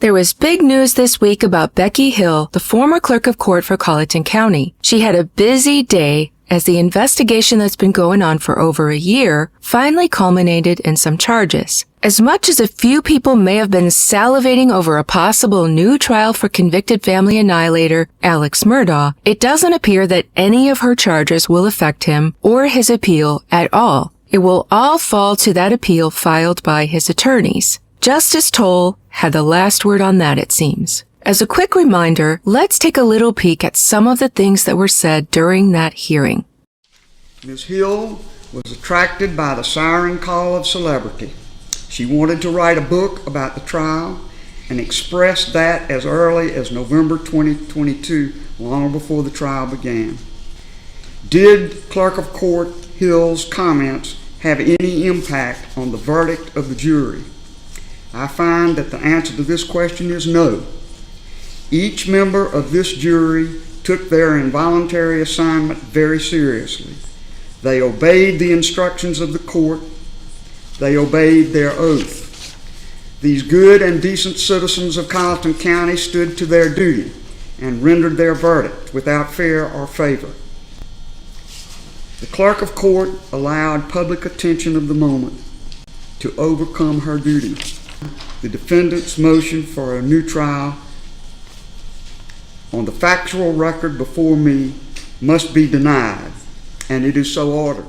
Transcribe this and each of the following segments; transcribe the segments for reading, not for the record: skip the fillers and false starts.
There was big news this week about Becky Hill, the former clerk of court for Colleton County. She had a busy day as the investigation that's been going on for over a year finally culminated in some charges. As much as a few people may have been salivating over a possible new trial for convicted family annihilator Alex Murdaugh, it doesn't appear that any of her charges will affect him or his appeal at all. It will all fall to that appeal filed by his attorneys. Justice Toll had the last word on that, it seems. As a quick reminder, let's take a little peek at some of the things that were said during that hearing. Ms. Hill was attracted by the siren call of celebrity. She wanted to write a book about the trial and expressed that as early as November 2022, long before the trial began. Did Clerk of Court Hill's comments have any impact on the verdict of the jury? I find that the answer to this question is no. Each member of this jury took their involuntary assignment very seriously. They obeyed the instructions of the court. They obeyed their oath. These good and decent citizens of Colleton County stood to their duty and rendered their verdict without fear or favor. The clerk of court allowed public attention of the moment to overcome her duty. The defendant's motion for a new trial on the factual record before me must be denied, and it is so ordered.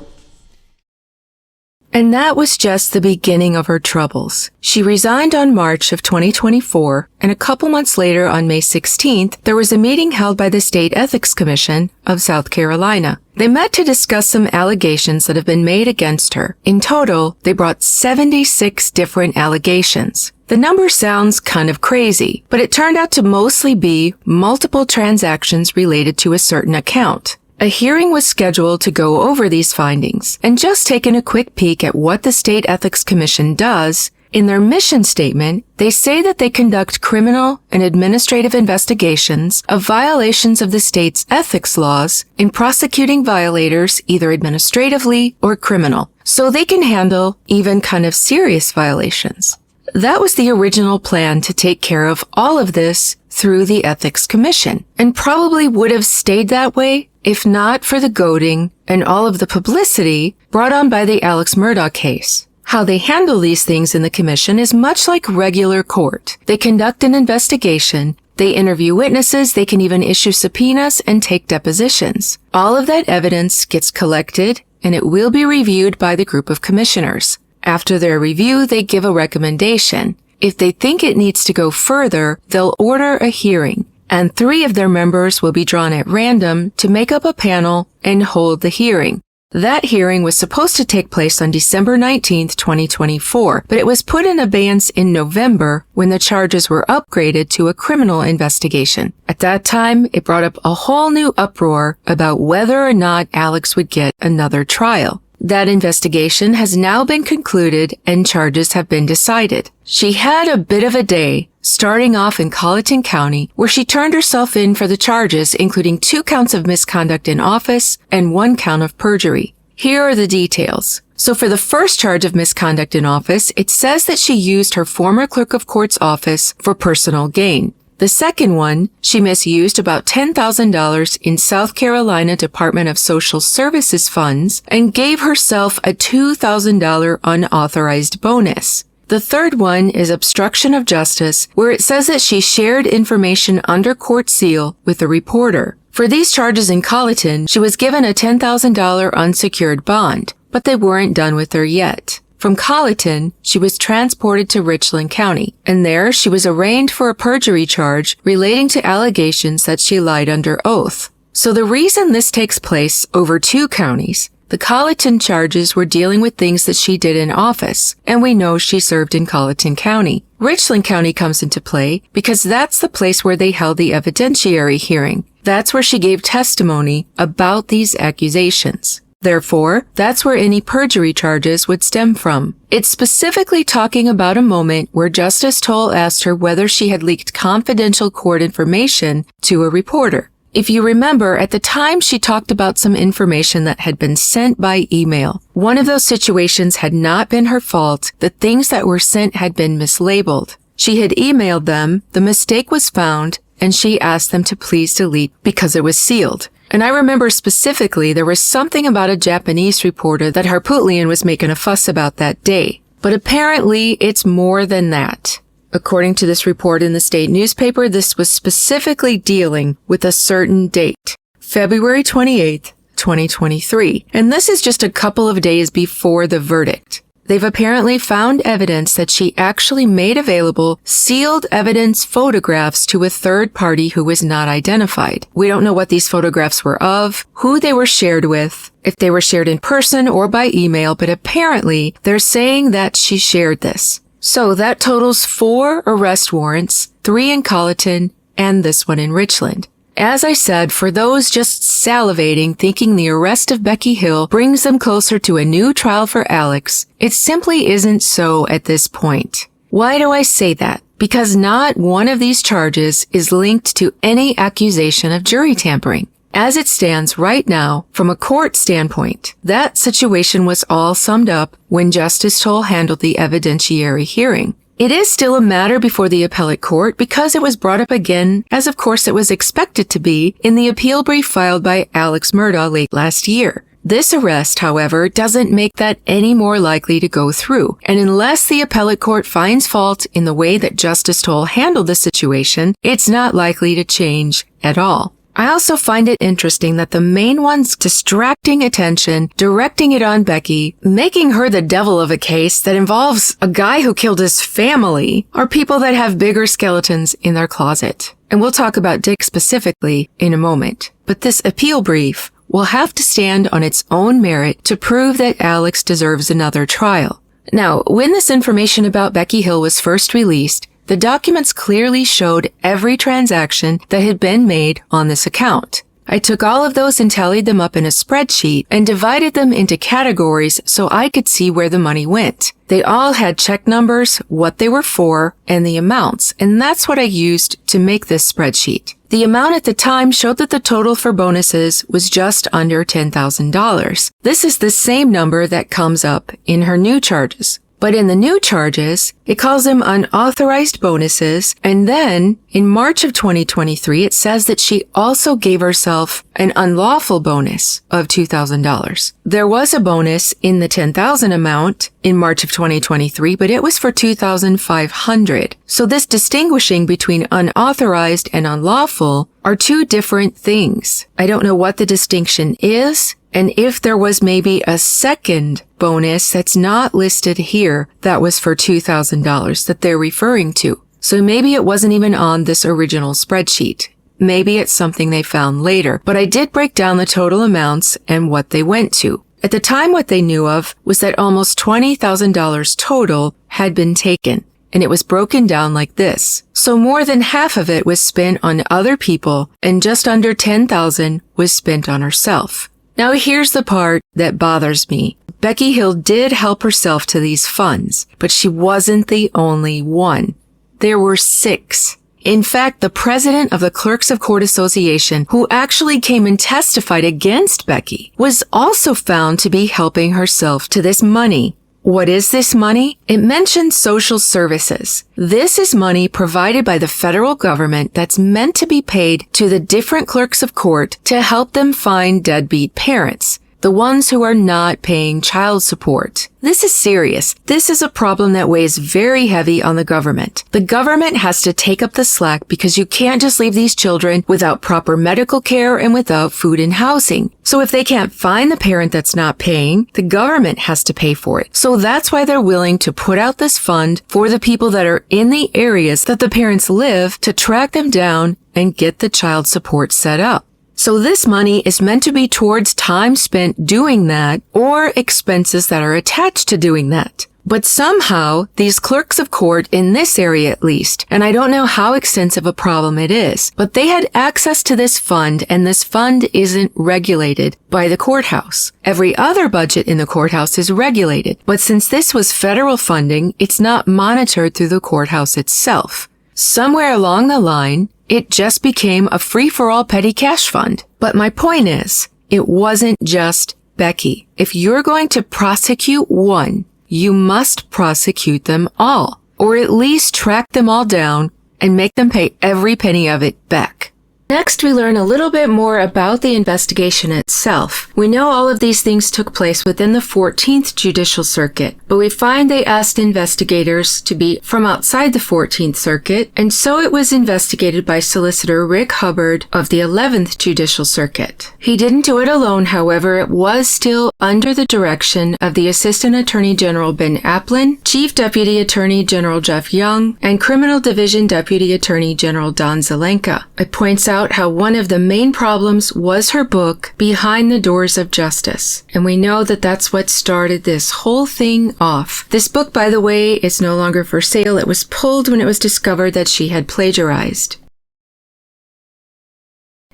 And that was just the beginning of her troubles. She resigned on March of 2024, and a couple months later, on May 16th, there was a meeting held by the State Ethics Commission of South Carolina. They met to discuss some allegations that have been made against her. In total, they brought 76 different allegations. The number sounds kind of crazy, but it turned out to mostly be multiple transactions related to a certain account. A hearing was scheduled to go over these findings, and just taking a quick peek at what the State Ethics Commission does, in their mission statement, they say that they conduct criminal and administrative investigations of violations of the state's ethics laws in prosecuting violators either administratively or criminal, so they can handle even kind of serious violations. That was the original plan, to take care of all of this through the Ethics Commission, and probably would have stayed that way if not for the goading and all of the publicity brought on by the Alex Murdaugh case. How they handle these things in the commission is much like regular court. They conduct an investigation, they interview witnesses, they can even issue subpoenas and take depositions. All of that evidence gets collected, and it will be reviewed by the group of commissioners. After their review, they give a recommendation. If they think it needs to go further, they'll order a hearing, and 3 of their members will be drawn at random to make up a panel and hold the hearing. That hearing was supposed to take place on December 19th, 2024, but it was put in abeyance in November when the charges were upgraded to a criminal investigation. At that time, it brought up a whole new uproar about whether or not Alex would get another trial. That investigation has now been concluded and charges have been decided. She had a bit of a day, starting off in Colleton County, where she turned herself in for the charges, including 2 counts of misconduct in office and 1 count of perjury. Here are the details. So for the first charge of misconduct in office, it says that she used her former clerk of court's office for personal gain. The second one, she misused about $10,000 in South Carolina Department of Social Services funds and gave herself a $2,000 unauthorized bonus. The third one is obstruction of justice, where it says that she shared information under court seal with a reporter. For these charges in Colleton, she was given a $10,000 unsecured bond, but they weren't done with her yet. From Colleton, she was transported to Richland County, and there she was arraigned for a perjury charge relating to allegations that she lied under oath. So the reason this takes place over 2 counties, the Colleton charges were dealing with things that she did in office, and we know she served in Colleton County. Richland County comes into play because that's the place where they held the evidentiary hearing. That's where she gave testimony about these accusations. Therefore, that's where any perjury charges would stem from. It's specifically talking about a moment where Justice Toll asked her whether she had leaked confidential court information to a reporter. If you remember, at the time she talked about some information that had been sent by email. One of those situations had not been her fault. The things that were sent had been mislabeled. She had emailed them, the mistake was found, and she asked them to please delete because it was sealed. And I remember specifically there was something about a Japanese reporter that Harpootlian was making a fuss about that day. But apparently it's more than that. According to this report in the state newspaper, this was specifically dealing with a certain date, February 28th, 2023. And this is just a couple of days before the verdict. They've apparently found evidence that she actually made available sealed evidence photographs to a third party who was not identified. We don't know what these photographs were of, who they were shared with, if they were shared in person or by email, but apparently they're saying that she shared this. So that totals 4 arrest warrants, 3 in Colleton, and this one in Richland. As I said, for those just salivating thinking the arrest of Becky Hill brings them closer to a new trial for Alex, it simply isn't so at this point. Why do I say that? Because not one of these charges is linked to any accusation of jury tampering. As it stands right now, from a court standpoint, that situation was all summed up when Justice Toll handled the evidentiary hearing. It is still a matter before the appellate court because it was brought up again, as of course it was expected to be, in the appeal brief filed by Alex Murdaugh late last year. This arrest, however, doesn't make that any more likely to go through, and unless the appellate court finds fault in the way that Justice Toll handled the situation, it's not likely to change at all. I also find it interesting that the main ones distracting attention, directing it on Becky, making her the devil of a case that involves a guy who killed his family, are people that have bigger skeletons in their closet. And we'll talk about Dick specifically in a moment. But this appeal brief will have to stand on its own merit to prove that Alex deserves another trial. Now, when this information about Becky Hill was first released, the documents clearly showed every transaction that had been made on this account. I took all of those and tallied them up in a spreadsheet and divided them into categories so I could see where the money went. They all had check numbers, what they were for, and the amounts, and that's what I used to make this spreadsheet. The amount at the time showed that the total for bonuses was just under $10,000. This is the same number that comes up in her new charges. But in the new charges, it calls them unauthorized bonuses, and then, in March of 2023, it says that she also gave herself an unlawful bonus of $2,000. There was a bonus in the $10,000 amount in March of 2023, but it was for $2,500. So this distinguishing between unauthorized and unlawful are two different things. I don't know what the distinction is, and if there was maybe a second bonus that's not listed here that was for $2,000 that they're referring to. So maybe it wasn't even on this original spreadsheet. Maybe it's something they found later, but I did break down the total amounts and what they went to. At the time, what they knew of was that almost $20,000 total had been taken, and it was broken down like this. So more than half of it was spent on other people, and just under $10,000 was spent on herself. Now here's the part that bothers me. Becky Hill did help herself to these funds, but she wasn't the only one. There were 6. In fact, the president of the Clerks of Court Association, who actually came and testified against Becky, was also found to be helping herself to this money. What is this money? It mentions social services. This is money provided by the federal government that's meant to be paid to the different clerks of court to help them find deadbeat parents, the ones who are not paying child support. This is serious. This is a problem that weighs very heavy on the government. The government has to take up the slack because you can't just leave these children without proper medical care and without food and housing. So if they can't find the parent that's not paying, the government has to pay for it. So that's why they're willing to put out this fund for the people that are in the areas that the parents live to track them down and get the child support set up. So this money is meant to be towards time spent doing that or expenses that are attached to doing that. But somehow, these clerks of court, in this area at least, and I don't know how extensive a problem it is, but they had access to this fund, and this fund isn't regulated by the courthouse. Every other budget in the courthouse is regulated, but since this was federal funding, it's not monitored through the courthouse itself. Somewhere along the line, it just became a free-for-all petty cash fund. But my point is, it wasn't just Becky. If you're going to prosecute one, you must prosecute them all, or at least track them all down and make them pay every penny of it back. Next, we learn a little bit more about the investigation itself. We know all of these things took place within the 14th Judicial Circuit, but we find they asked investigators to be from outside the 14th Circuit, and so it was investigated by Solicitor Rick Hubbard of the 11th Judicial Circuit. He didn't do it alone, however. It was still under the direction of the Assistant Attorney General Ben Applin, Chief Deputy Attorney General Jeff Young, and Criminal Division Deputy Attorney General Don Zelenka. It points out how one of the main problems was her book, Behind the Doors of Justice. And we know that that's what started this whole thing off. This book, by the way, is no longer for sale. It was pulled when it was discovered that she had plagiarized.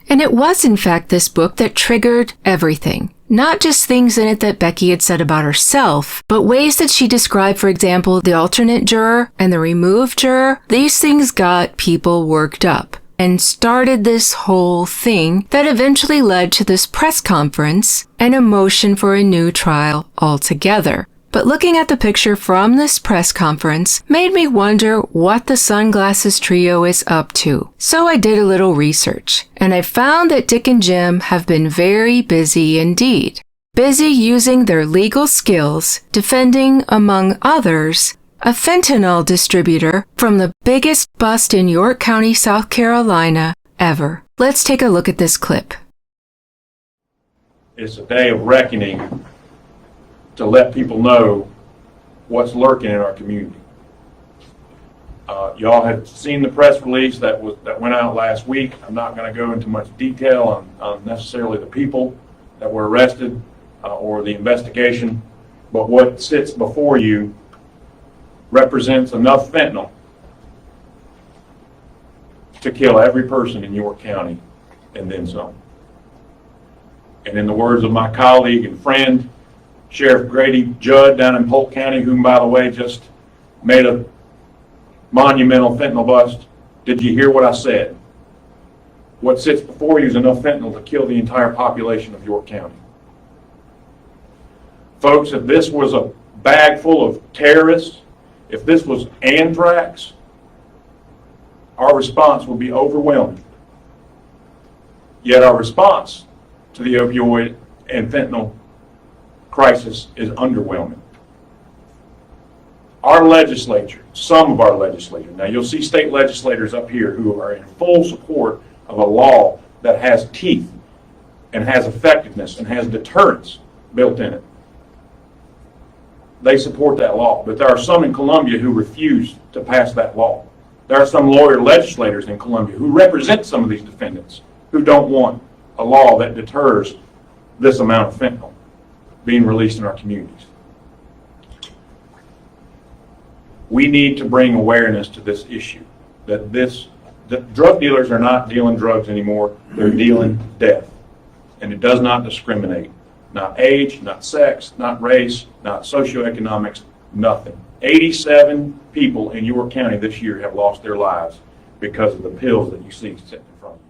And it was, in fact, this book that triggered everything. Not just things in it that Becky had said about herself, but ways that she described, for example, the alternate juror and the removed juror. These things got people worked up and started this whole thing that eventually led to this press conference and a motion for a new trial altogether. But looking at the picture from this press conference made me wonder what the Sunglasses Trio is up to. So I did a little research, and I found that Dick and Jim have been very busy indeed. Busy using their legal skills, defending, among others, a fentanyl distributor from the biggest bust in York County, South Carolina ever. Let's take a look at this clip. It's a day of reckoning to let people know what's lurking in our community. Y'all have seen the press release that went out last week. I'm not going to go into much detail on necessarily the people that were arrested or the investigation, but what sits before you represents enough fentanyl to kill every person in York County and then some. And in the words of my colleague and friend, Sheriff Grady Judd down in Polk County, whom, by the way, just made a monumental fentanyl bust, did you hear what I said? What sits before you is enough fentanyl to kill the entire population of York County. Folks, if this was a bag full of terrorists, if this was anthrax, our response would be overwhelming. Yet our response to the opioid and fentanyl crisis is underwhelming. Our legislature, some of our legislators, now you'll see state legislators up here who are in full support of a law that has teeth and has effectiveness and has deterrence built in it. They support that law, but there are some in Columbia who refuse to pass that law. There are some lawyer legislators in Columbia who represent some of these defendants who don't want a law that deters this amount of fentanyl being released in our communities. We need to bring awareness to this issue, that drug dealers are not dealing drugs anymore, they're dealing death. And it does not discriminate. Not age, not sex, not race, not socioeconomics, nothing. 87 people in York County this year have lost their lives because of the pills that you see sitting in front of you.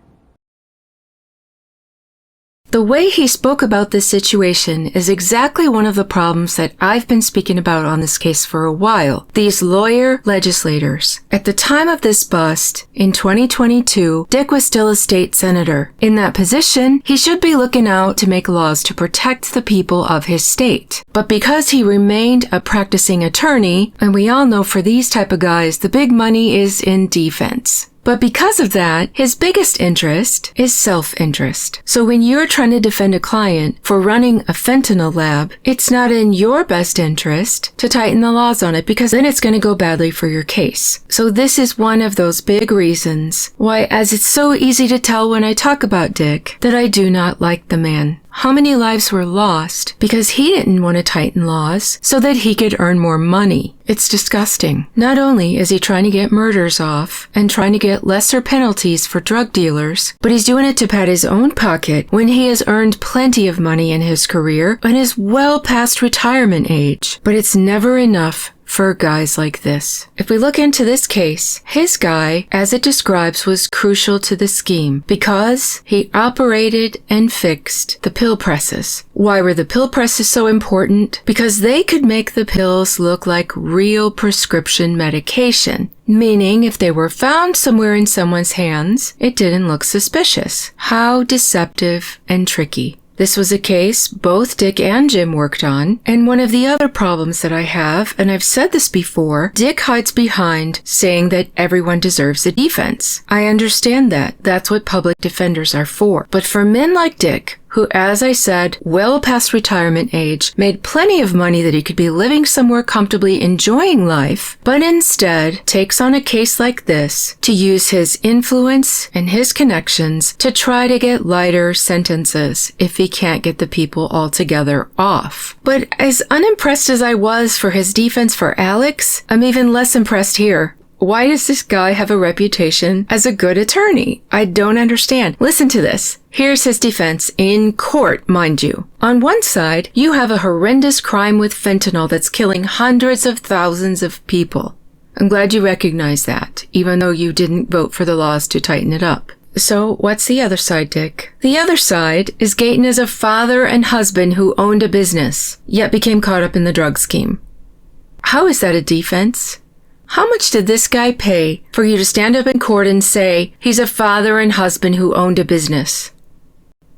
The way he spoke about this situation is exactly one of the problems that I've been speaking about on this case for a while. These lawyer legislators. At the time of this bust, in 2022, Dick was still a state senator. In that position, he should be looking out to make laws to protect the people of his state. But because he remained a practicing attorney, and we all know for these type of guys, the big money is in defense. But because of that, his biggest interest is self-interest. So when you're trying to defend a client for running a fentanyl lab, it's not in your best interest to tighten the laws on it because then it's going to go badly for your case. So this is one of those big reasons why, as it's so easy to tell when I talk about Dick, that I do not like the man. How many lives were lost because he didn't want to tighten laws so that he could earn more money? It's disgusting. Not only is he trying to get murders off and trying to get lesser penalties for drug dealers, but he's doing it to pad his own pocket when he has earned plenty of money in his career and is well past retirement age. But it's never enough for guys like this. If we look into this case, his guy, as it describes, was crucial to the scheme because he operated and fixed the pill presses. Why were the pill presses so important? Because they could make the pills look like real prescription medication. Meaning, if they were found somewhere in someone's hands, it didn't look suspicious. How deceptive and tricky. This was a case both Dick and Jim worked on, and one of the other problems that I have, and I've said this before, Dick hides behind saying that everyone deserves a defense. I understand that. That's what public defenders are for. But for men like Dick, who, as I said, well past retirement age, made plenty of money that he could be living somewhere comfortably enjoying life, but instead takes on a case like this to use his influence and his connections to try to get lighter sentences if he can't get the people altogether off. But as unimpressed as I was for his defense for Alex, I'm even less impressed here. Why does this guy have a reputation as a good attorney? I don't understand. Listen to this. Here's his defense in court, mind you. On one side, you have a horrendous crime with fentanyl that's killing hundreds of thousands of people. I'm glad you recognize that, even though you didn't vote for the laws to tighten it up. So what's the other side, Dick? The other side is Gayton is a father and husband who owned a business, yet became caught up in the drug scheme. How is that a defense? How much did this guy pay for you to stand up in court and say he's a father and husband who owned a business?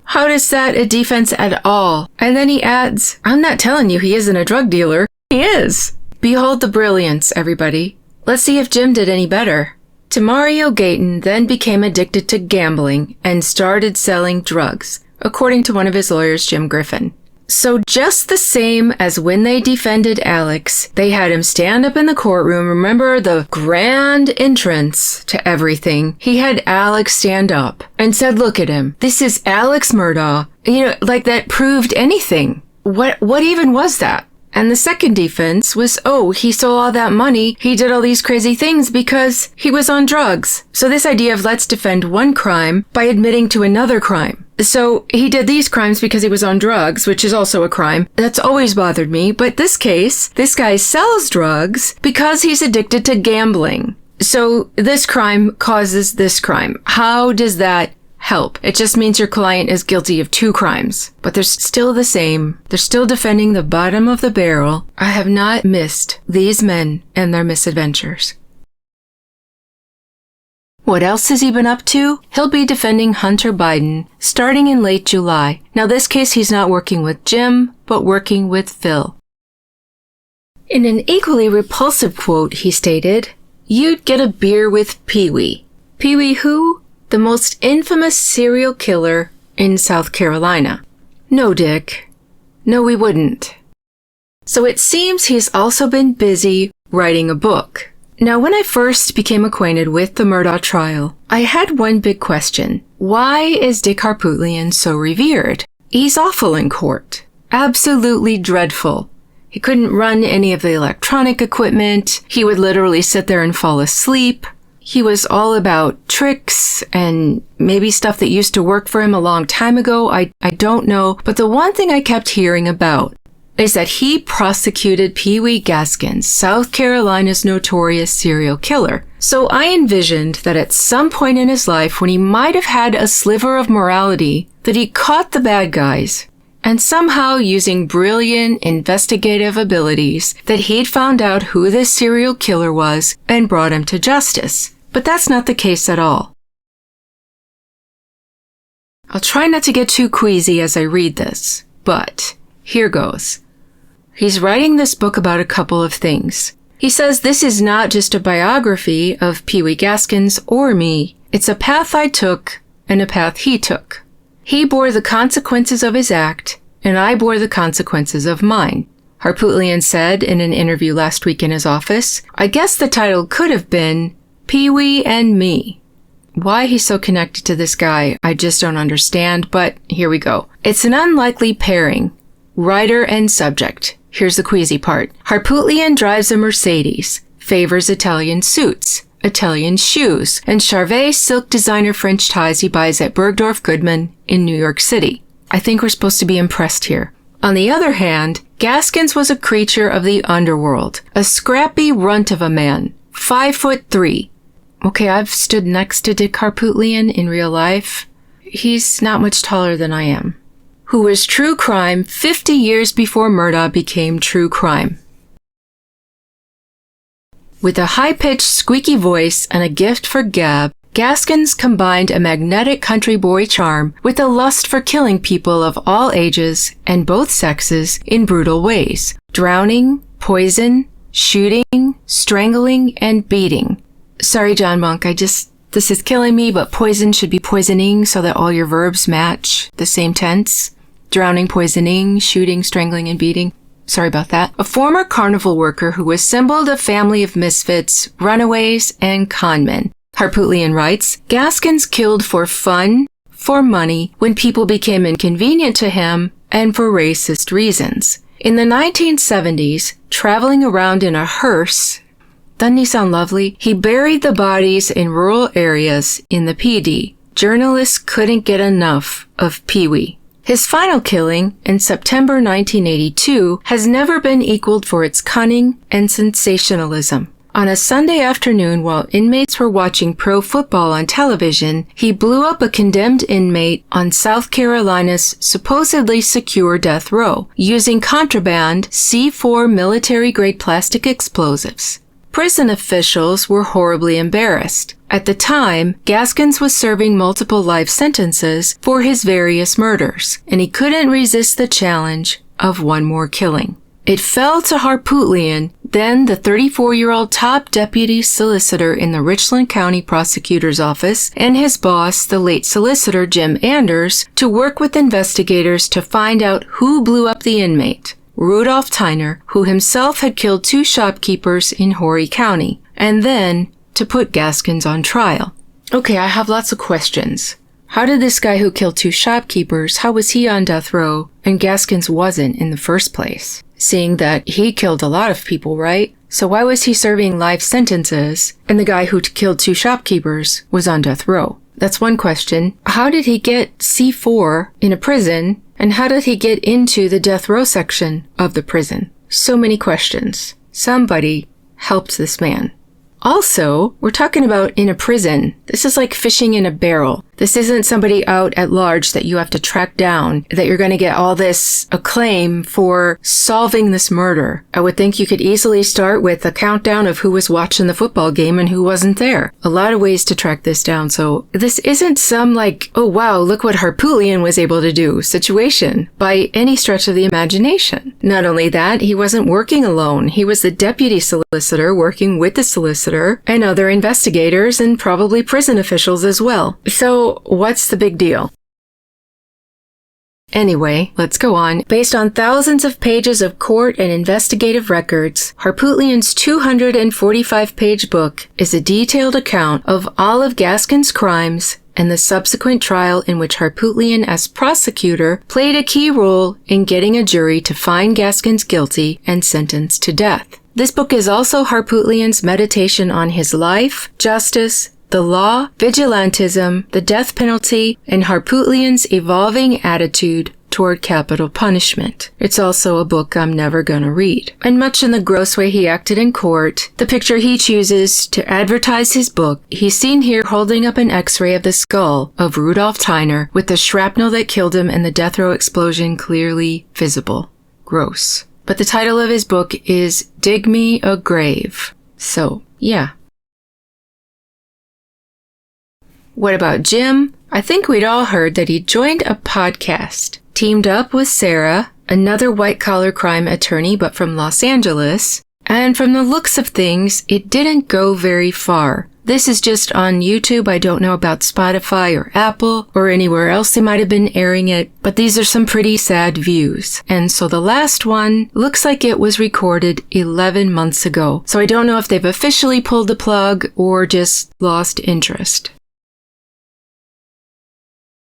How is that a defense at all? And then he adds, I'm not telling you he isn't a drug dealer. He is. Behold the brilliance, everybody. Let's see if Jim did any better. Tamario Gayton then became addicted to gambling and started selling drugs, according to one of his lawyers, Jim Griffin. So just the same as when they defended Alex, they had him stand up in the courtroom. Remember the grand entrance to everything? He had Alex stand up and said, look at him. This is Alex Murdaugh. You know, like that proved anything. What even was that? And the second defense was, oh, he stole all that money. He did all these crazy things because he was on drugs. So this idea of let's defend one crime by admitting to another crime. So he did these crimes because he was on drugs, which is also a crime. That's always bothered me. But this case, this guy sells drugs because he's addicted to gambling. So this crime causes this crime. How does that help? It just means your client is guilty of two crimes. But they're still the same. They're still defending the bottom of the barrel. I have not missed these men and their misadventures. What else has he been up to? He'll be defending Hunter Biden starting in late July. Now this case he's not working with Jim, but working with Phil. In an equally repulsive quote, he stated, "You'd get a beer with Pee-wee." Pee-wee who? The most infamous serial killer in South Carolina. No, Dick. No, we wouldn't. So it seems he's also been busy writing a book. Now, when I first became acquainted with the Murdaugh trial, I had one big question. Why is Dick Harpootlian so revered? He's awful in court. Absolutely dreadful. He couldn't run any of the electronic equipment. He would literally sit there and fall asleep. He was all about tricks and maybe stuff that used to work for him a long time ago. I don't know. But the one thing I kept hearing about is that he prosecuted Pee-wee Gaskins, South Carolina's notorious serial killer. So I envisioned that at some point in his life when he might have had a sliver of morality, that he caught the bad guys, and somehow using brilliant investigative abilities, that he'd found out who this serial killer was and brought him to justice. But that's not the case at all. I'll try not to get too queasy as I read this, but here goes. He's writing this book about a couple of things. He says this is not just a biography of Pee-wee Gaskins or me. It's a path I took and a path he took. He bore the consequences of his act, and I bore the consequences of mine. Harpootlian said in an interview last week in his office, I guess the title could have been Pee-wee and Me. Why he's so connected to this guy, I just don't understand, but here we go. It's an unlikely pairing. Writer and subject. Here's the queasy part. Harpootlian drives a Mercedes, favors Italian suits, Italian shoes, and Charvet silk designer French ties he buys at Bergdorf Goodman in New York City. I think we're supposed to be impressed here. On the other hand, Gaskins was a creature of the underworld, a scrappy runt of a man, 5'3". Okay, I've stood next to Dick Harpootlian in real life. He's not much taller than I am. Who was true crime 50 years before Murdaugh became true crime. With a high-pitched, squeaky voice and a gift for gab, Gaskins combined a magnetic country boy charm with a lust for killing people of all ages and both sexes in brutal ways. Drowning, poison, shooting, strangling, and beating. Sorry, John Monk, this is killing me, but poison should be poisoning so that all your verbs match the same tense. Drowning, poisoning, shooting, strangling, and beating. Sorry about that. A former carnival worker who assembled a family of misfits, runaways, and conmen. Harpootlian writes, Gaskins killed for fun, for money, when people became inconvenient to him, and for racist reasons. In the 1970s, traveling around in a hearse, doesn't he sound lovely? He buried the bodies in rural areas in the PD. Journalists couldn't get enough of Pee-wee. His final killing, in September 1982, has never been equaled for its cunning and sensationalism. On a Sunday afternoon while inmates were watching pro football on television, he blew up a condemned inmate on South Carolina's supposedly secure death row, using contraband C4 military-grade plastic explosives. Prison officials were horribly embarrassed. At the time, Gaskins was serving multiple life sentences for his various murders, and he couldn't resist the challenge of one more killing. It fell to Harpootlian, then the 34-year-old top deputy solicitor in the Richland County Prosecutor's Office, and his boss, the late solicitor Jim Anders, to work with investigators to find out who blew up the inmate. Rudolph Tyner, who himself had killed 2 shopkeepers in Horry County, and then to put Gaskins on trial. Okay, I have lots of questions. How did this guy who killed 2 shopkeepers, how was he on death row and Gaskins wasn't in the first place? Seeing that he killed a lot of people, right? So why was he serving life sentences and the guy who killed 2 shopkeepers was on death row? That's one question. How did he get C4 in a prison? And how did he get into the death row section of the prison? So many questions. Somebody helped this man. Also, we're talking about in a prison. This is like fishing in a barrel. This isn't somebody out at large that you have to track down, that you're going to get all this acclaim for solving this murder. I would think you could easily start with a countdown of who was watching the football game and who wasn't there. A lot of ways to track this down, so this isn't some like, oh wow, look what Harpootlian was able to do situation by any stretch of the imagination. Not only that, he wasn't working alone. He was the deputy solicitor working with the solicitor and other investigators and probably prison officials as well. So what's the big deal? Anyway, let's go on. Based on thousands of pages of court and investigative records, Harpootlian's 245-page book is a detailed account of all of Gaskins' crimes and the subsequent trial in which Harpootlian as prosecutor played a key role in getting a jury to find Gaskins guilty and sentenced to death. This book is also Harpootlian's meditation on his life, justice, the law, vigilantism, the death penalty, and Harpootlian's evolving attitude toward capital punishment. It's also a book I'm never gonna read. And much in the gross way he acted in court, the picture he chooses to advertise his book, he's seen here holding up an x-ray of the skull of Rudolph Tyner with the shrapnel that killed him and the death row explosion clearly visible. Gross. But the title of his book is Dig Me a Grave. So, yeah. What about Jim? I think we'd all heard that he joined a podcast, teamed up with Sarah, another white-collar crime attorney but from Los Angeles, and from the looks of things, it didn't go very far. This is just on YouTube. I don't know about Spotify or Apple or anywhere else they might have been airing it, but these are some pretty sad views. And so the last one looks like it was recorded 11 months ago. So I don't know if they've officially pulled the plug or just lost interest.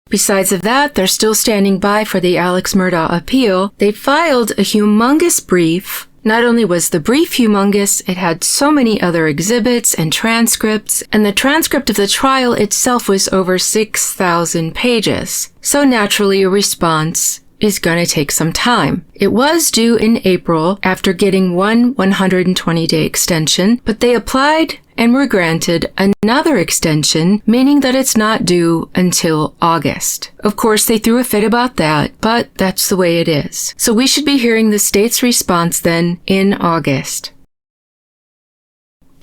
Besides of that, they're still standing by for the Alex Murdaugh appeal. They filed a humongous brief. Not only was the brief humongous, it had so many other exhibits and transcripts, and the transcript of the trial itself was over 6,000 pages. So naturally a response is going to take some time. It was due in April after getting one 120-day extension, but they applied and were granted another extension, meaning that it's not due until August. Of course, they threw a fit about that, but that's the way it is. So we should be hearing the state's response then in August.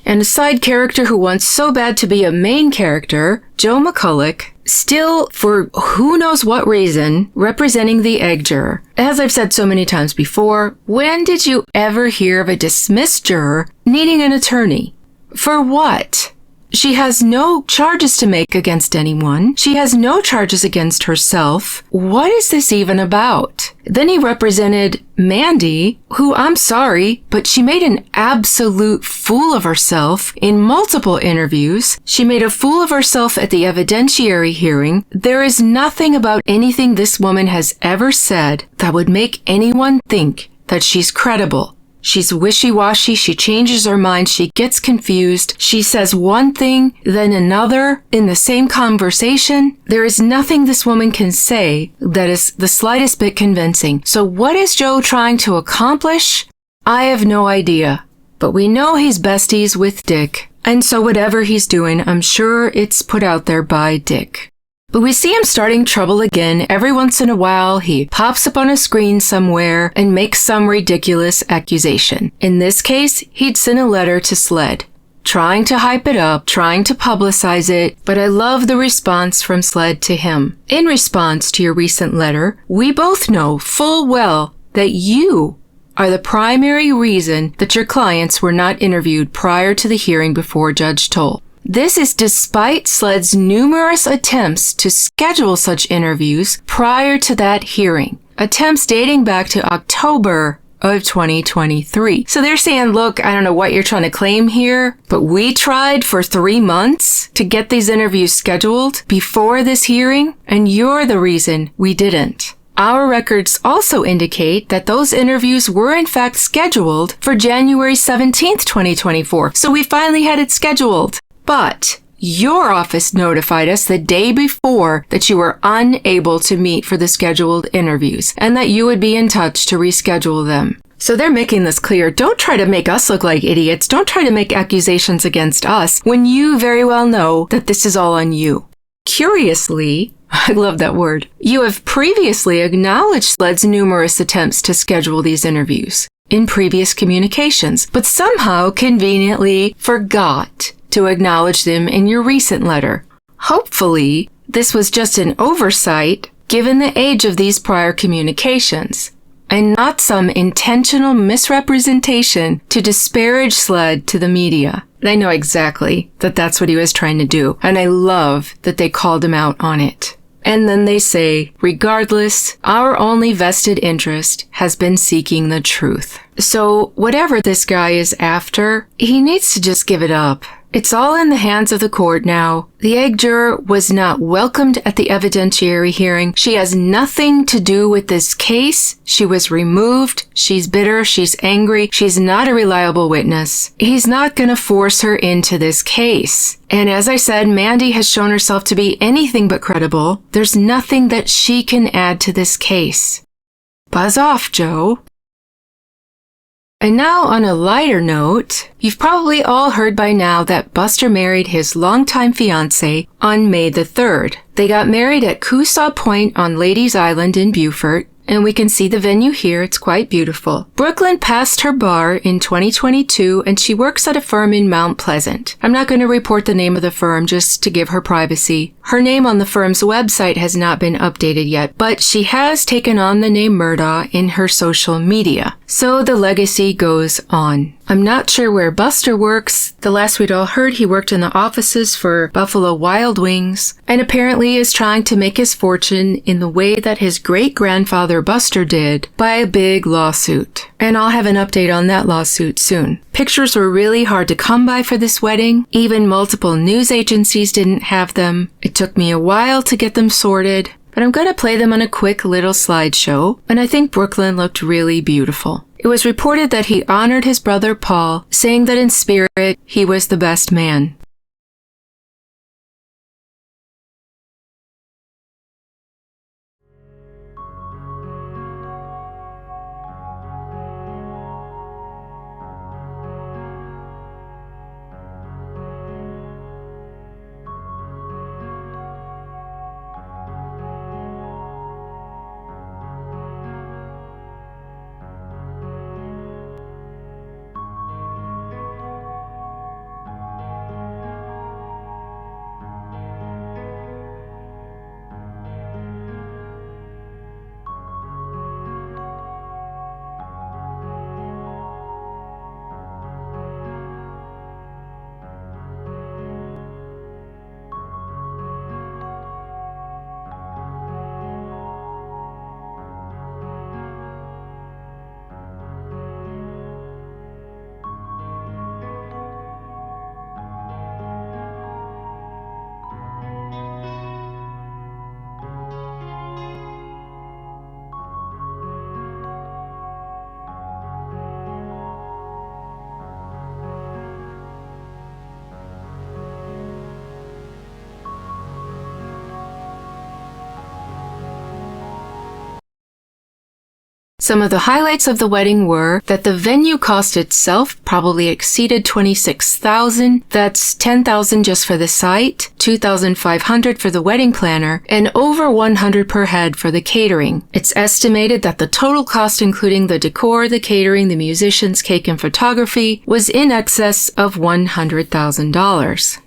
And a side character who wants so bad to be a main character, Joe McCulloch, still, for who knows what reason, representing the egg juror. As I've said so many times before, when did you ever hear of a dismissed juror needing an attorney? For what? She has no charges to make against anyone. She has no charges against herself. What is this even about? Then he represented Mandy, who, I'm sorry, but she made an absolute fool of herself in multiple interviews. She made a fool of herself at the evidentiary hearing. There is nothing about anything this woman has ever said that would make anyone think that she's credible. She's wishy-washy, she changes her mind, she gets confused, she says one thing, then another in the same conversation. There is nothing this woman can say that is the slightest bit convincing. So what is Joe trying to accomplish? I have no idea. But we know he's besties with Dick, and so whatever he's doing, I'm sure it's put out there by Dick. But we see him starting trouble again. Every once in a while, he pops up on a screen somewhere and makes some ridiculous accusation. In this case, he'd sent a letter to SLED, trying to hype it up, trying to publicize it, but I love the response from SLED to him. In response to your recent letter, we both know full well that you are the primary reason that your clients were not interviewed prior to the hearing before Judge Toll. This is despite SLED's numerous attempts to schedule such interviews prior to that hearing, attempts dating back to October of 2023. So they're saying, look, I don't know what you're trying to claim here, but we tried for 3 months to get these interviews scheduled before this hearing, and you're the reason we didn't. Our records also indicate that those interviews were in fact scheduled for January 17th, 2024. So we finally had it scheduled. But your office notified us the day before that you were unable to meet for the scheduled interviews and that you would be in touch to reschedule them. So they're making this clear. Don't try to make us look like idiots. Don't try to make accusations against us when you very well know that this is all on you. Curiously, I love that word, you have previously acknowledged SLED's numerous attempts to schedule these interviews in previous communications, but somehow conveniently forgot to acknowledge them in your recent letter. Hopefully, this was just an oversight given the age of these prior communications, and not some intentional misrepresentation to disparage SLED to the media. I know exactly that that's what he was trying to do, and I love that they called him out on it. And then they say, regardless, our only vested interest has been seeking the truth. So whatever this guy is after, he needs to just give it up. It's all in the hands of the court now. The egg juror was not welcomed at the evidentiary hearing. She has nothing to do with this case. She was removed. She's bitter. She's angry. She's not a reliable witness. He's not going to force her into this case. And as I said, Mandy has shown herself to be anything but credible. There's nothing that she can add to this case. Buzz off, Joe. And now on a lighter note, you've probably all heard by now that Buster married his longtime fiancée on May the 3rd. They got married at Coosaw Point on Ladies Island in Beaufort, and we can see the venue here. It's quite beautiful. Brooklyn passed her bar in 2022, and she works at a firm in Mount Pleasant. I'm not going to report the name of the firm just to give her privacy. Her name on the firm's website has not been updated yet, but she has taken on the name Murdaugh in her social media. So the legacy goes on. I'm not sure where Buster works. The last we'd all heard, he worked in the offices for Buffalo Wild Wings, and apparently is trying to make his fortune in the way that his great-grandfather Buster did by a big lawsuit. And I'll have an update on that lawsuit soon. Pictures were really hard to come by for this wedding. Even multiple news agencies didn't have them. It took me a while to get them sorted, but I'm going to play them on a quick little slideshow, and I think Brooklyn looked really beautiful. It was reported that he honored his brother Paul, saying that in spirit, he was the best man. Some of the highlights of the wedding were that the venue cost itself probably exceeded $26,000. That's $10,000 just for the site, $2,500 for the wedding planner, and over $100 per head for the catering. It's estimated that the total cost, including the decor, the catering, the musicians, cake, and photography, was in excess of $100,000.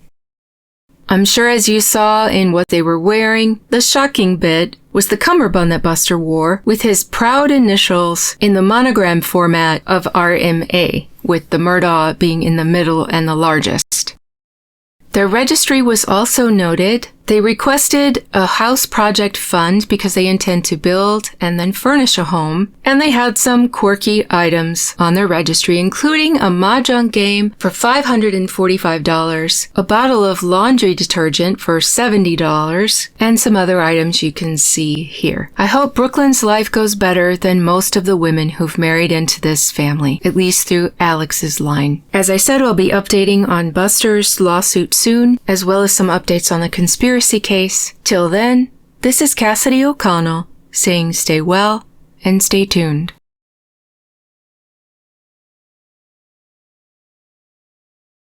I'm sure as you saw in what they were wearing, the shocking bit was the cummerbund that Buster wore with his proud initials in the monogram format of RMA, with the Murdaugh being in the middle and the largest. Their registry was also noted. They requested a house project fund because they intend to build and then furnish a home, and they had some quirky items on their registry, including a mahjong game for $545, a bottle of laundry detergent for $70, and some other items you can see here. I hope Brooklyn's life goes better than most of the women who've married into this family, at least through Alex's line. As I said, I'll be updating on Buster's lawsuit soon, as well as some updates on the conspiracy case. Till then, this is Cassidy O'Connell saying stay well and stay tuned.